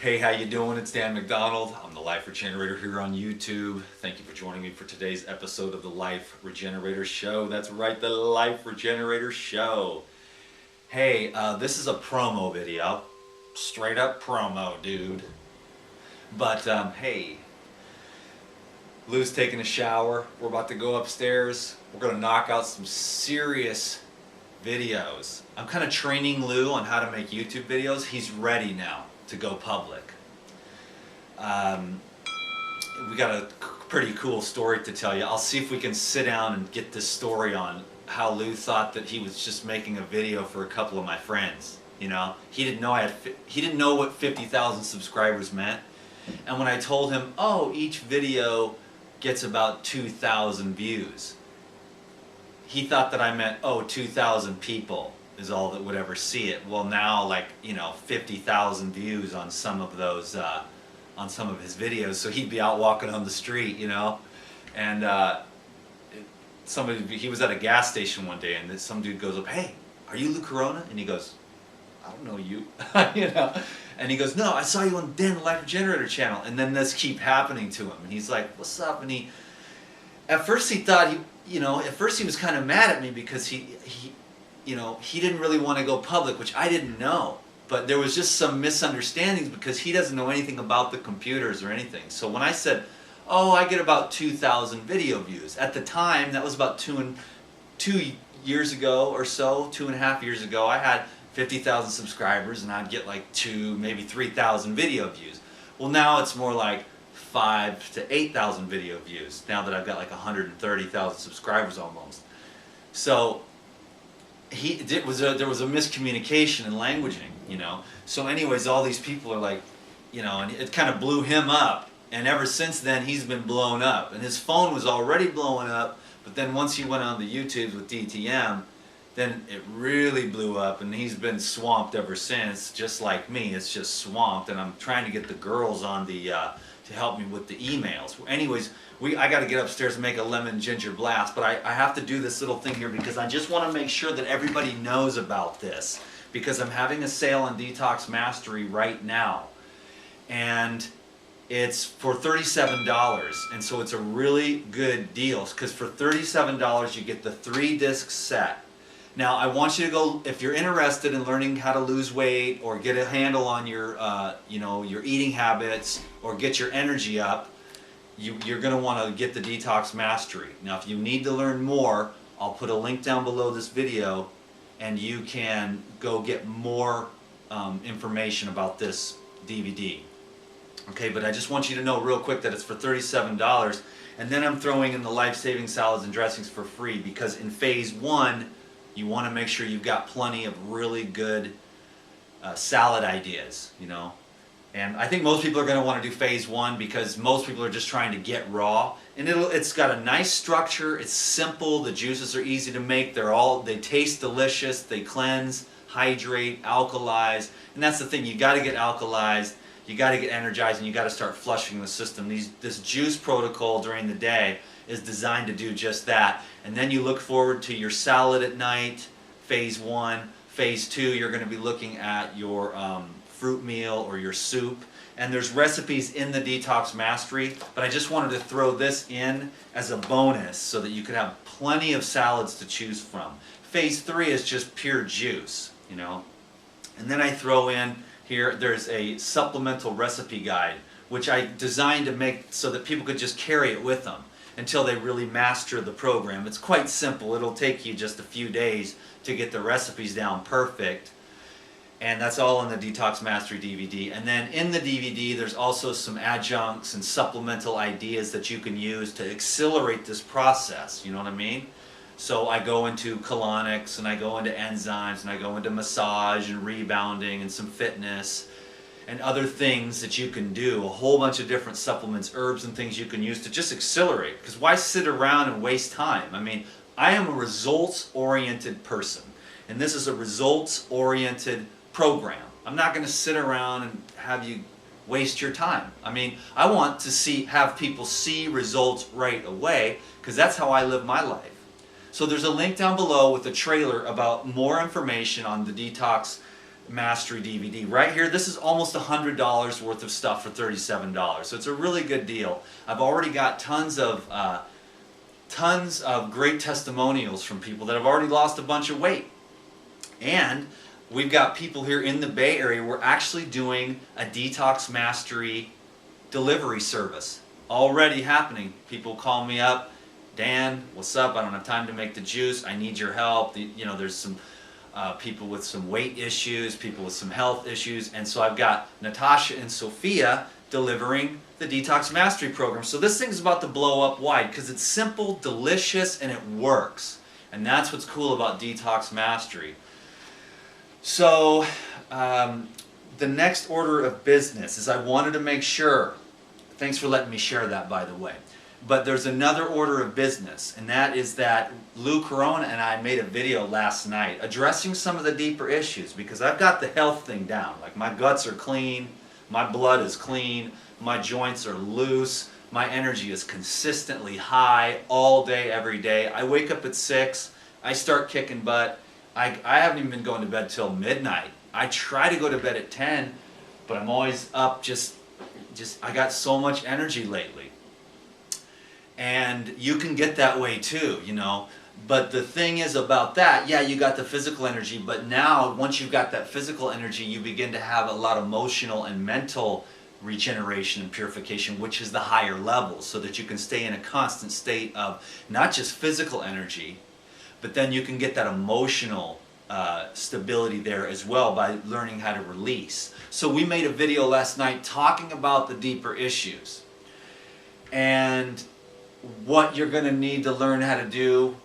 Hey, how you doing? It's Dan McDonald. I'm the Life Regenerator here on YouTube. Thank you for joining me for today's episode of the Life Regenerator Show. That's right, the Life Regenerator Show. Hey, this is a promo video. Straight up promo, dude. But, hey, Lou's taking a shower. We're about to go upstairs. We're going to knock out some serious videos. I'm kind of training Lou on how to make YouTube videos. He's ready now to go public. We got a pretty cool story to tell you. I'll see if we can sit down and get this story on how Lou thought that he was just making a video for a couple of my friends. You know, he didn't know what 50,000 subscribers meant. And when I told him, oh, each video gets about 2,000 views, he thought that I meant, oh, 2,000 people is all that would ever see it. Well, now, like, you know, 50,000 views on some of those, on some of his videos. So he'd be out walking on the street, you know, and he was at a gas station one day, and some dude goes up, hey, are you Lou Corona? And he goes, I don't know you, you know. And he goes, no, I saw you on Dan the Life Regenerator channel. And then this keep happening to him, and he's like, what's up? And at first he thought at first he was kind of mad at me because he didn't really want to go public, which I didn't know. But there was just some misunderstandings because he doesn't know anything about the computers or anything. So when I said, oh, I get about 2,000 video views, at the time, that was about 2 years ago or so, 2.5 years ago, I had 50,000 subscribers and I'd get like 2, maybe 3,000 video views. Well, now it's more like 5,000 to 8,000 video views, now that I've got like 130,000 subscribers almost. So there was a miscommunication in languaging, you know. So anyways, all these people are like, you know, and it kind of blew him up. And ever since then, he's been blown up. And his phone was already blowing up, but then once he went on the YouTubes with DTM, then it really blew up, and he's been swamped ever since, just like me. It's just swamped, and I'm trying to get the girls on the to help me with the emails. Anyways, I got to get upstairs and make a lemon ginger blast, but I have to do this little thing here because I just want to make sure that everybody knows about this, because I'm having a sale on Detox Mastery right now, and it's for $37, and so it's a really good deal, because for $37 you get the 3-disc set. Now, I want you to go, if you're interested in learning how to lose weight or get a handle on your, your eating habits or get your energy up, you're going to want to get the Detox Mastery. Now, if you need to learn more, I'll put a link down below this video, and you can go get more information about this DVD. Okay, but I just want you to know real quick that it's for $37, and then I'm throwing in the life-saving salads and dressings for free, because in phase 1, you want to make sure you've got plenty of really good salad ideas, you know. And I think most people are going to want to do phase 1 because most people are just trying to get raw. And it's got a nice structure. It's simple. The juices are easy to make. They taste delicious. They cleanse, hydrate, alkalize. And that's the thing. You got to get alkalized. You got to get energized, and you got to start flushing the system. This juice protocol during the day is designed to do just that. And then you look forward to your salad at night, phase 1. Phase 2, you're going to be looking at your fruit meal or your soup. And there's recipes in the Detox Mastery, but I just wanted to throw this in as a bonus so that you could have plenty of salads to choose from. Phase 3 is just pure juice, you know. And then I throw in here, there's a supplemental recipe guide, which I designed to make so that people could just carry it with them until they really master the program. It's quite simple. It'll take you just a few days to get the recipes down perfect. And that's all in the Detox Mastery DVD. And then in the DVD, there's also some adjuncts and supplemental ideas that you can use to accelerate this process. You know what I mean? So I go into colonics, and I go into enzymes, and I go into massage and rebounding and some fitness and other things that you can do. A whole bunch of different supplements, herbs and things you can use to just accelerate. Because why sit around and waste time? I mean, I am a results-oriented person, and this is a results-oriented program. I'm not going to sit around and have you waste your time. I mean, I want to have people see results right away, because that's how I live my life. So there's a link down below with a trailer about more information on the Detox Mastery DVD. Right here, this is almost $100 worth of stuff for $37. So it's a really good deal. I've already got tons of great testimonials from people that have already lost a bunch of weight. And we've got people here in the Bay Area. We're actually doing a Detox Mastery delivery service already happening. People call me up, Dan, what's up? I don't have time to make the juice. I need your help. There's some people with some weight issues, people with some health issues, and so I've got Natasha and Sophia delivering the Detox Mastery program. So this thing's about to blow up wide because it's simple, delicious, and it works. And that's what's cool about Detox Mastery. So the next order of business is I wanted to make sure, thanks for letting me share that, by the way, but there's another order of business, and that is that Lou Corona and I made a video last night addressing some of the deeper issues, because I've got the health thing down. Like, my guts are clean, my blood is clean, my joints are loose, my energy is consistently high all day, every day. I wake up at 6, I start kicking butt. I haven't even been going to bed till midnight. I try to go to bed at 10, but I'm always up I got so much energy lately. And you can get that way too, But the thing is about that, yeah, you got the physical energy, but now once you've got that physical energy, you begin to have a lot of emotional and mental regeneration and purification, which is the higher levels, so that you can stay in a constant state of not just physical energy, but then you can get that emotional stability there as well by learning how to release. So we made a video last night talking about the deeper issues and what you're going to need to learn how to do.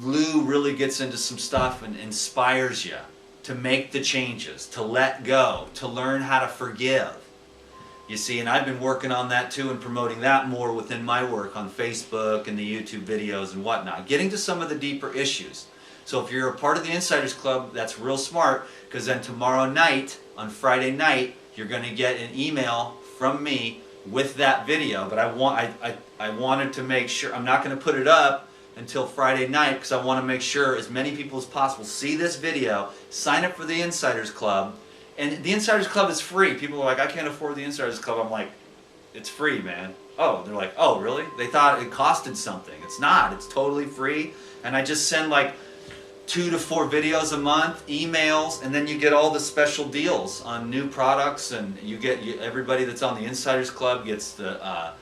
Lou really gets into some stuff and inspires you to make the changes, to let go, to learn how to forgive. You see, and I've been working on that too and promoting that more within my work on Facebook and the YouTube videos and whatnot, getting to some of the deeper issues. So if you're a part of the Insiders Club, that's real smart, because then tomorrow night, on Friday night, you're going to get an email from me with that video. But I wanted to make sure, I'm not going to put it up until Friday night, because I want to make sure as many people as possible see this video, sign up for the Insiders Club. And the Insiders Club is free. People are like, I can't afford the Insiders Club. I'm like, it's free, man. Oh, they're like, oh, really? They thought it costed something. It's not. It's totally free. And I just send like 2 to 4 videos a month, emails, and then you get all the special deals on new products, and everybody that's on the Insiders Club gets the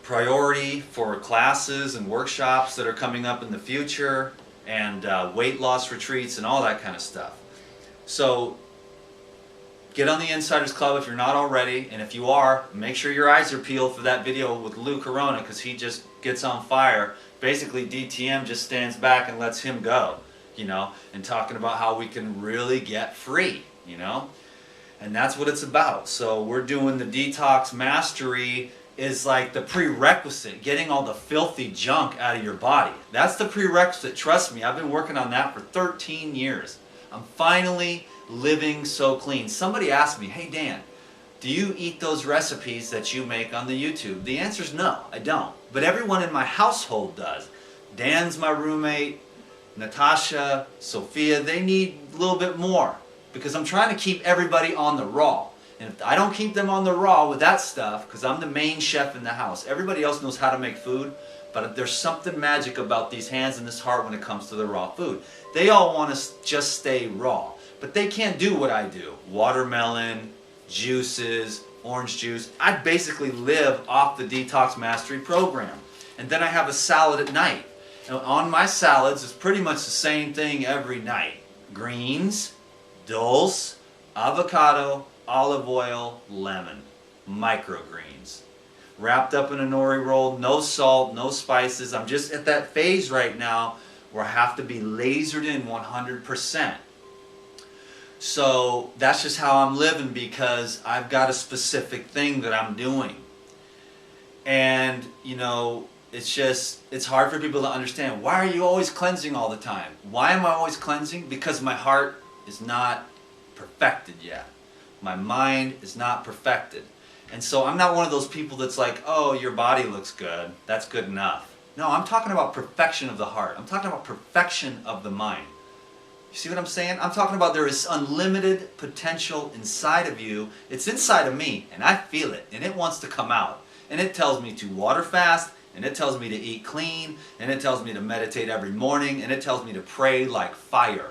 priority for classes and workshops that are coming up in the future, and weight loss retreats and all that kind of stuff. So get on the Insiders Club if you're not already, and if you are, make sure your eyes are peeled for that video with Lou Corona, because he just gets on fire. Basically, DTM just stands back and lets him go, and talking about how we can really get free, and that's what it's about. So we're doing the Detox Mastery is like the prerequisite, getting all the filthy junk out of your body. That's the prerequisite. Trust me, I've been working on that for 13 years. I'm finally living so clean. Somebody asked me, hey Dan, do you eat those recipes that you make on the YouTube? The answer is no, I don't. But everyone in my household does. Dan's my roommate, Natasha, Sophia, they need a little bit more, because I'm trying to keep everybody on the raw. And if I don't keep them on the raw with that stuff, because I'm the main chef in the house, everybody else knows how to make food, but there's something magic about these hands and this heart when it comes to the raw food. They all want to just stay raw, but they can't do what I do. Watermelon, juices, orange juice. I basically live off the Detox Mastery program. And then I have a salad at night. And on my salads, it's pretty much the same thing every night. Greens, dulse, avocado, olive oil, lemon. Microgreens. Wrapped up in a nori roll, no salt, no spices. I'm just at that phase right now where I have to be lasered in 100%. So that's just how I'm living, because I've got a specific thing that I'm doing. And, it's hard for people to understand. Why are you always cleansing all the time? Why am I always cleansing? Because my heart is not perfected yet. My mind is not perfected. And so I'm not one of those people that's like, oh, your body looks good, that's good enough. No, I'm talking about perfection of the heart. I'm talking about perfection of the mind. You see what I'm saying? I'm talking about there is unlimited potential inside of you. It's inside of me, and I feel it, and it wants to come out. And it tells me to water fast, and it tells me to eat clean, and it tells me to meditate every morning, and it tells me to pray like fire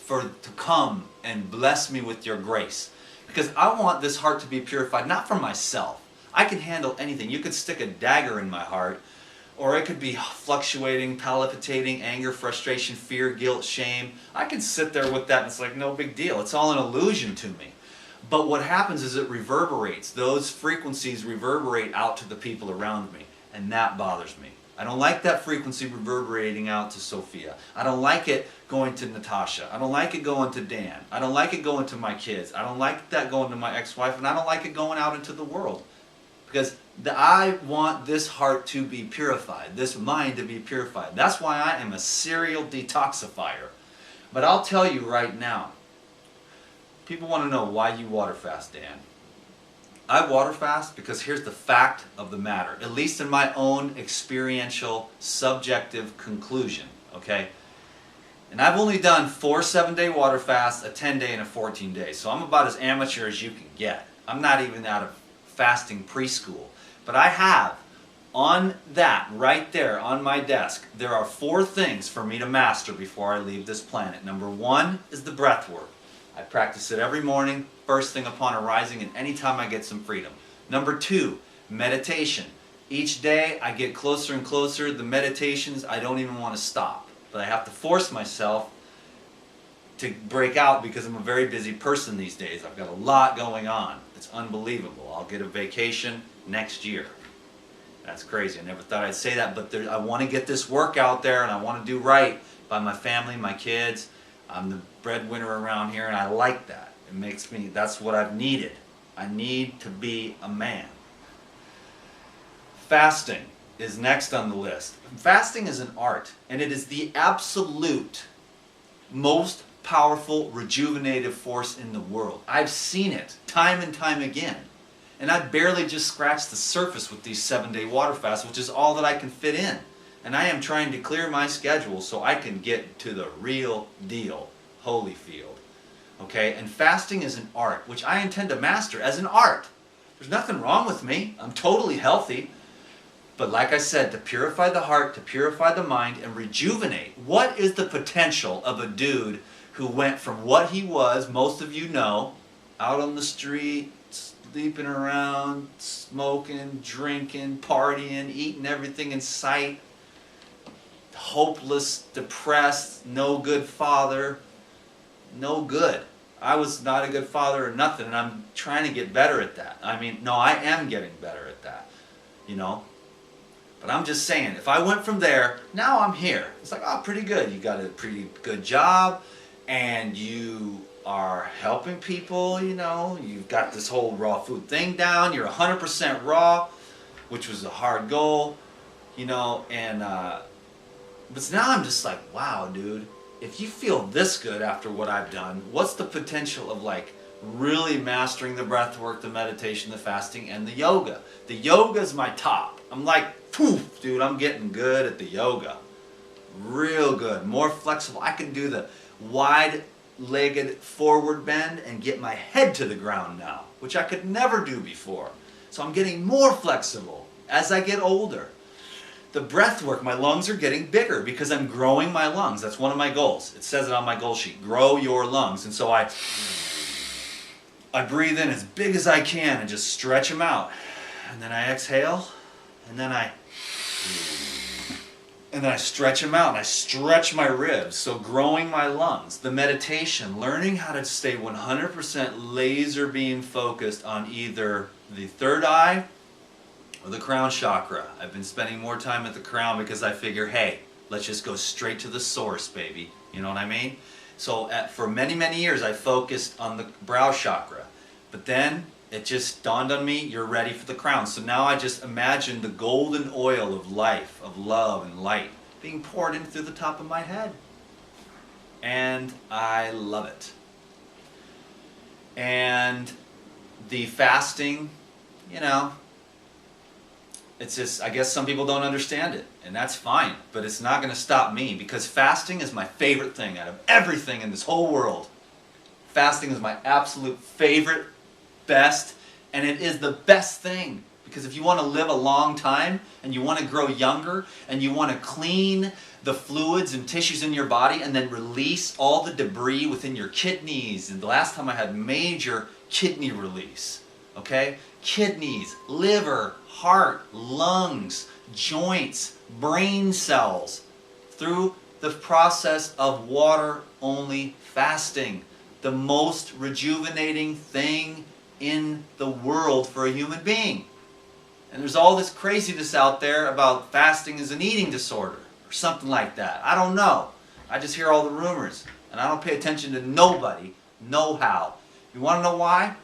to come and bless me with your grace. Because I want this heart to be purified, not for myself. I can handle anything. You could stick a dagger in my heart, or it could be fluctuating, palpitating, anger, frustration, fear, guilt, shame. I can sit there with that and it's like no big deal. It's all an illusion to me. But what happens is it reverberates. Those frequencies reverberate out to the people around me. And that bothers me. I don't like that frequency reverberating out to Sophia. I don't like it going to Natasha. I don't like it going to Dan. I don't like it going to my kids. I don't like that going to my ex-wife. And I don't like it going out into the world. Because I want this heart to be purified, this mind to be purified. That's why I am a serial detoxifier. But I'll tell you right now, people want to know why you water fast, Dan. I water fast because here's the fact of the matter, at least in my own experiential, subjective conclusion, okay? And I've only done 4 7-day water fasts, a 10-day and a 14-day. So I'm about as amateur as you can get. I'm not even out of fasting preschool. But I have, on that, right there on my desk, there are 4 things for me to master before I leave this planet. Number 1 is the breath work. I practice it every morning, first thing upon arising, and anytime I get some freedom. Number 2, meditation. Each day I get closer and closer. The meditations, I don't even want to stop. But I have to force myself to break out because I'm a very busy person these days. I've got a lot going on. It's unbelievable. I'll get a vacation next year. That's crazy. I never thought I'd say that, but I want to get this work out there and I want to do right by my family, my kids. I'm the breadwinner around here and I like that. It makes me, that's what I've needed. I need to be a man. Fasting is next on the list. Fasting is an art, and it is the absolute most powerful rejuvenative force in the world. I've seen it time and time again. And I barely just scratched the surface with these 7-day water fasts, which is all that I can fit in. And I am trying to clear my schedule so I can get to the real deal, Holyfield. Okay? And fasting is an art, which I intend to master as an art. There's nothing wrong with me. I'm totally healthy. But like I said, to purify the heart, to purify the mind, and rejuvenate. What is the potential of a dude who went from what he was, most of you know, out on the street, sleeping around, smoking, drinking, partying, eating everything in sight, hopeless, depressed, no good father, no good. I was not a good father or nothing, and I'm trying to get better at that. I mean, no, I am getting better at that, you know. But I'm just saying, if I went from there, now I'm here. It's like, oh, pretty good. You got a pretty good job, and you are helping people, you know. You've got this whole raw food thing down. You're 100% raw, which was a hard goal, you know. And but now I'm just like, wow, dude. If you feel this good after what I've done, what's the potential of like really mastering the breath work, the meditation, the fasting, and the yoga? The yoga's my top. I'm like, poof, dude, I'm getting good at the yoga. Real good, more flexible. I can do the wide-legged forward bend and get my head to the ground now, which I could never do before. So I'm getting more flexible as I get older. The breath work, my lungs are getting bigger because I'm growing my lungs. That's one of my goals. It says it on my goal sheet, grow your lungs. And so I breathe in as big as I can and just stretch them out. And then I exhale, and then I stretch them out, and I stretch my ribs. So growing my lungs, the meditation, learning how to stay 100% laser beam focused on either the third eye or the crown chakra. I've been spending more time at the crown because I figure, hey, let's just go straight to the source, baby. You know what I mean? So for many, many years, I focused on the brow chakra. But then it just dawned on me, you're ready for the crown. So now I just imagine the golden oil of life, of love and light being poured in through the top of my head. And I love it. And the fasting, you know, It's just, I guess some people don't understand it, and that's fine, but it's not going to stop me, because fasting is my favorite thing out of everything in this whole world. Fasting is my absolute favorite, best, and it is the best thing. Because if you want to live a long time, and you want to grow younger, and you want to clean the fluids and tissues in your body, and then release all the debris within your kidneys. And the last time I had major kidney release, okay? Kidneys, liver, heart, lungs, joints, brain cells, through the process of water-only fasting. The most rejuvenating thing in the world for a human being. And there's all this craziness out there about fasting is an eating disorder or something like that. I don't know. I just hear all the rumors, and I don't pay attention to nobody, no how. You want to know why?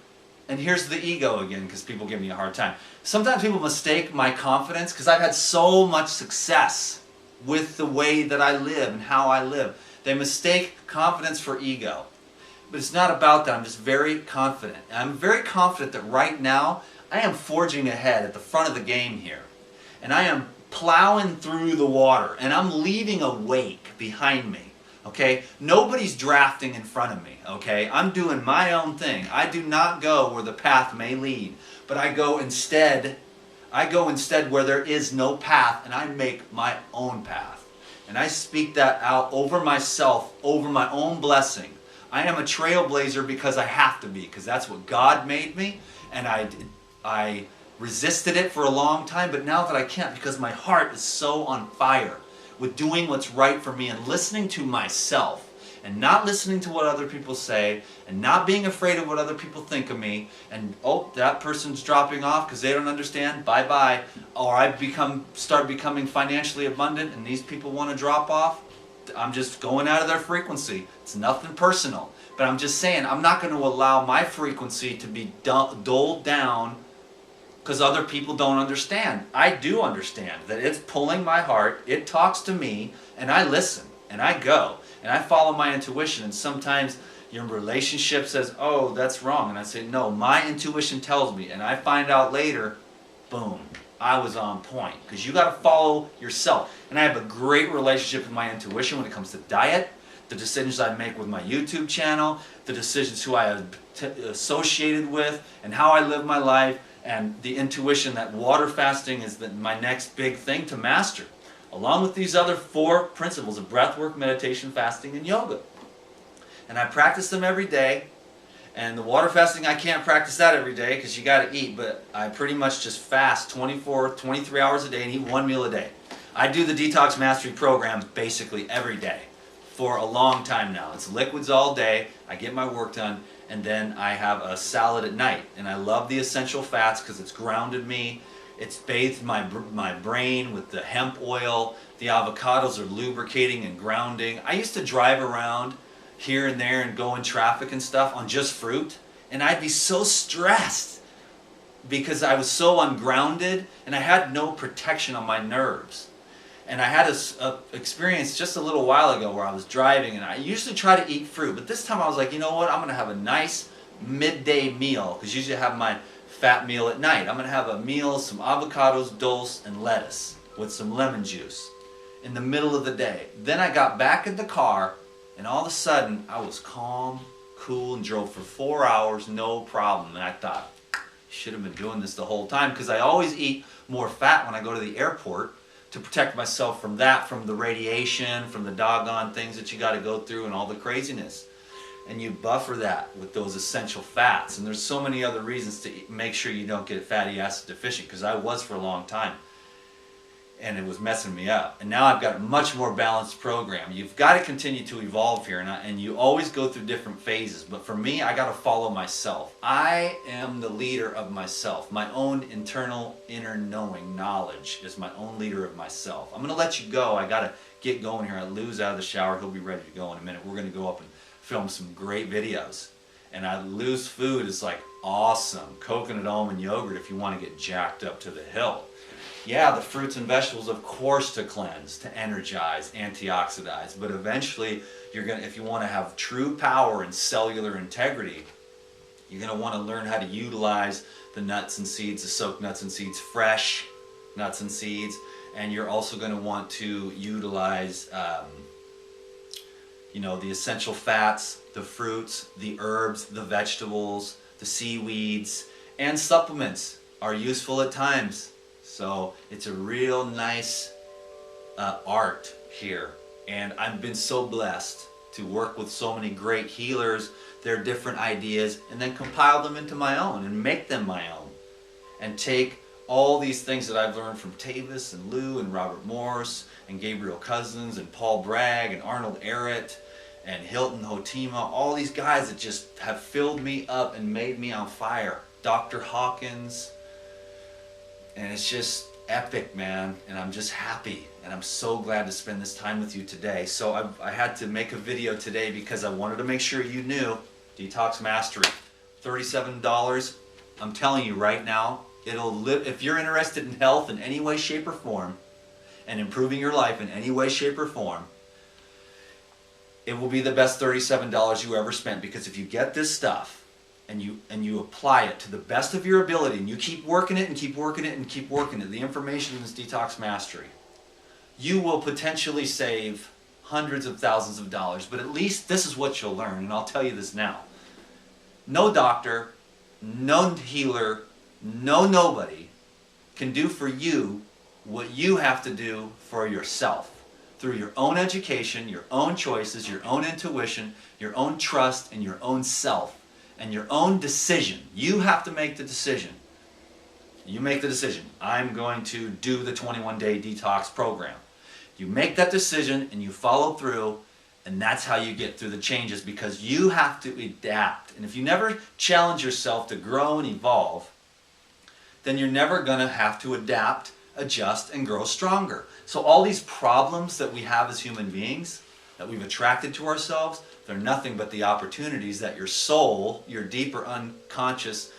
And here's the ego again, because people give me a hard time. Sometimes people mistake my confidence, because I've had so much success with the way that I live and how I live. They mistake confidence for ego. But it's not about that. I'm just very confident. And I'm very confident that right now, I am forging ahead at the front of the game here. And I am plowing through the water. And I'm leaving a wake behind me. Okay? Nobody's drafting in front of me. Okay? I'm doing my own thing. I do not go where the path may lead. But I go instead where there is no path, and I make my own path. And I speak that out over myself, over my own blessing. I am a trailblazer because I have to be, because that's what God made me, and I resisted it for a long time, but now that I can't, because my heart is so on fire with doing what's right for me and listening to myself, and not listening to what other people say, and not being afraid of what other people think of me, and oh, that person's dropping off because they don't understand, bye-bye, or I start becoming financially abundant and these people want to drop off. I'm just going out of their frequency. It's nothing personal. But I'm just saying, I'm not going to allow my frequency to be doled down because other people don't understand. I do understand that it's pulling my heart, it talks to me, and I listen, and I go, and I follow my intuition. And sometimes your relationship says, oh, that's wrong. And I say, no, my intuition tells me. And I find out later, boom, I was on point. Because you got to follow yourself. And I have a great relationship with my intuition when it comes to diet, the decisions I make with my YouTube channel, the decisions who I have associated with, and how I live my life, and the intuition that water fasting is my next big thing to master, along with these other 4 principles of breathwork, meditation, fasting, and yoga. And I practice them every day. And the water fasting, I can't practice that every day because you got to eat, but I pretty much just fast 24, 23 hours a day and eat 1 meal a day. I do the Detox Mastery program basically every day for a long time now. It's liquids all day, I get my work done, and then I have a salad at night. And I love the essential fats because it's grounded me. It's bathed my brain with the hemp oil. The avocados are lubricating and grounding. I used to drive around here and there and go in traffic and stuff on just fruit, and I'd be so stressed because I was so ungrounded and I had no protection on my nerves. And I had a experience just a little while ago where I was driving, and I usually try to eat fruit, but this time I was like, you know what, I'm going to have a nice midday meal, because usually I have my fat meal at night. I'm going to have a meal, some avocados, dulse, and lettuce with some lemon juice in the middle of the day. Then I got back in the car, and all of a sudden, I was calm, cool, and drove for 4 hours, no problem. And I thought, should have been doing this the whole time, because I always eat more fat when I go to the airport to protect myself from that, from the radiation, from the doggone things that you got to go through and all the craziness. And you buffer that with those essential fats. And there's so many other reasons to make sure you don't get fatty acid deficient, because I was for a long time. And it was messing me up. And now I've got a much more balanced program. You've got to continue to evolve here, and you always go through different phases. But for me, I got to follow myself. I am the leader of myself. My own internal inner knowing knowledge is my own leader of myself. I'm going to let you go. I got to get going here. Lou's out of the shower. He'll be ready to go in a minute. We're going to go up and film some great videos. And Lou's food is like awesome. Coconut almond yogurt if you want to get jacked up to the hill. Yeah, the fruits and vegetables, of course, to cleanse, to energize, antioxidize. But eventually, if you want to have true power and cellular integrity, you're going to want to learn how to utilize the nuts and seeds, the soaked nuts and seeds fresh, nuts and seeds, and you're also going to want to utilize the essential fats, the fruits, the herbs, the vegetables, the seaweeds, and supplements are useful at times. So it's a real nice art here, and I've been so blessed to work with so many great healers, their different ideas, and then compile them into my own and make them my own, and take all these things that I've learned from Tavis and Lou and Robert Morse and Gabriel Cousins and Paul Bragg and Arnold Ehret and Hilton Hotima, all these guys that just have filled me up and made me on fire. Dr. Hawkins, and it's just epic, man, and I'm just happy, and I'm so glad to spend this time with you today. So I had to make a video today because I wanted to make sure you knew Detox Mastery, $37. I'm telling you right now, if you're interested in health in any way, shape, or form, and improving your life in any way, shape, or form, it will be the best $37 you ever spent, because if you get this stuff and you apply it to the best of your ability, and you keep working it and keep working it and keep working it, the information in this Detox Mastery, you will potentially save hundreds of thousands of dollars. But at least this is what you'll learn, and I'll tell you this now. No doctor, no healer, nobody can do for you what you have to do for yourself. Through your own education, your own choices, your own intuition, your own trust, and your own self, and your own decision. You have to make the decision. You make the decision. I'm going to do the 21-day detox program. You make that decision and you follow through, and that's how you get through the changes, because you have to adapt. And if you never challenge yourself to grow and evolve, then you're never going to have to adapt, adjust, and grow stronger. So all these problems that we have as human beings, that we've attracted to ourselves, they're nothing but the opportunities that your soul, your deeper unconscious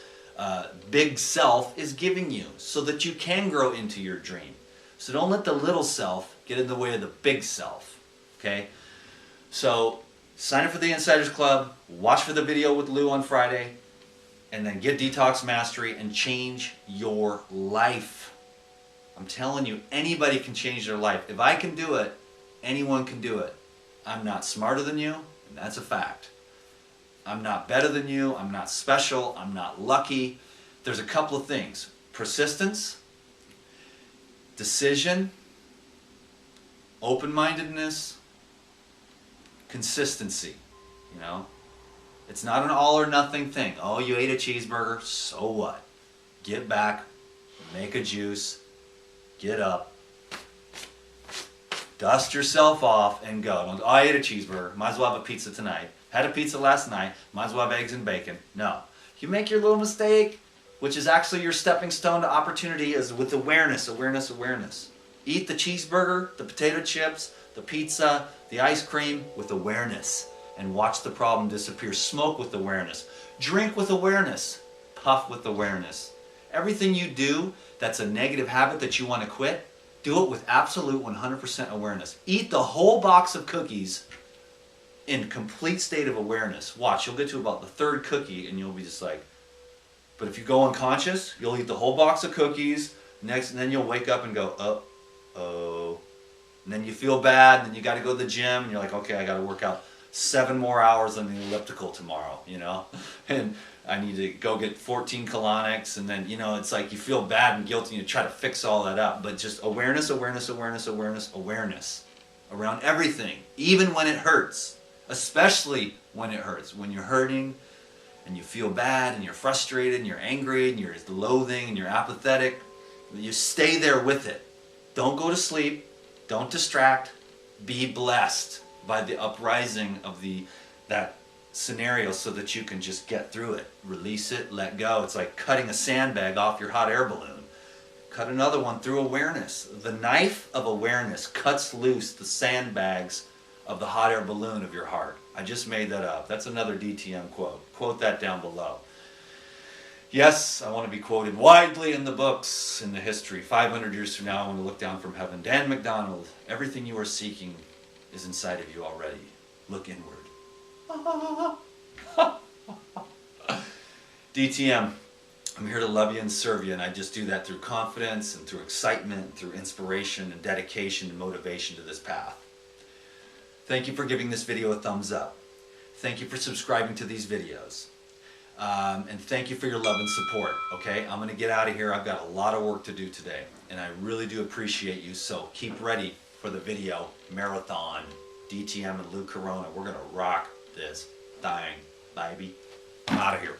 big self is giving you, so that you can grow into your dream. So don't let the little self get in the way of the big self, okay? So sign up for the Insiders Club, watch for the video with Lou on Friday, and then get Detox Mastery and change your life. I'm telling you, anybody can change their life. If I can do it, anyone can do it. I'm not smarter than you, and that's a fact. I'm not better than you. I'm not special. I'm not lucky. There's a couple of things. Persistence, decision, open-mindedness, consistency. It's not an all or nothing thing. Oh, you ate a cheeseburger, so what? Get back, make a juice, get up, dust yourself off, and go. Don't, I ate a cheeseburger, might as well have a pizza tonight. Had a pizza last night, might as well have eggs and bacon. No. You make your little mistake, which is actually your stepping stone to opportunity, is with awareness, awareness, awareness. Eat the cheeseburger, the potato chips, the pizza, the ice cream with awareness, and watch the problem disappear. Smoke with awareness. Drink with awareness. Puff with awareness. Everything you do that's a negative habit that you want to quit, do it with absolute 100% awareness. Eat the whole box of cookies in complete state of awareness. Watch, you'll get to about the third cookie and you'll be just like, but if you go unconscious, you'll eat the whole box of cookies, and then you'll wake up and go, uh-oh. And then you feel bad, and then you got to go to the gym, and you're like, okay, I got to work out 7 more hours on the elliptical tomorrow, and I need to go get 14 colonics, and then, it's like you feel bad and guilty, and you try to fix all that up, but just awareness, awareness, awareness, awareness, awareness around everything, even when it hurts, especially when it hurts, when you're hurting, and you feel bad, and you're frustrated, and you're angry, and you're loathing, and you're apathetic. You stay there with it. Don't go to sleep. Don't distract. Be blessed by the uprising of that scenario, so that you can just get through it. Release it, let go. It's like cutting a sandbag off your hot air balloon. Cut another one through awareness. The knife of awareness cuts loose the sandbags of the hot air balloon of your heart. I just made that up. That's another DTM quote. Quote that down below. Yes, I want to be quoted widely in the books, in the history. 500 years from now, I want to look down from heaven. Dan McDonald, everything you are seeking is inside of you already. Look inward. DTM, I'm here to love you and serve you, and I just do that through confidence and through excitement, through inspiration and dedication and motivation to this path. Thank you for giving this video a thumbs up. Thank you for subscribing to these videos. And thank you for your love and support, okay? I'm gonna get out of here. I've got a lot of work to do today, and I really do appreciate you, so keep ready for the video marathon. DTM and Lou Corona, we're gonna rock this thing, baby. I'm out of here.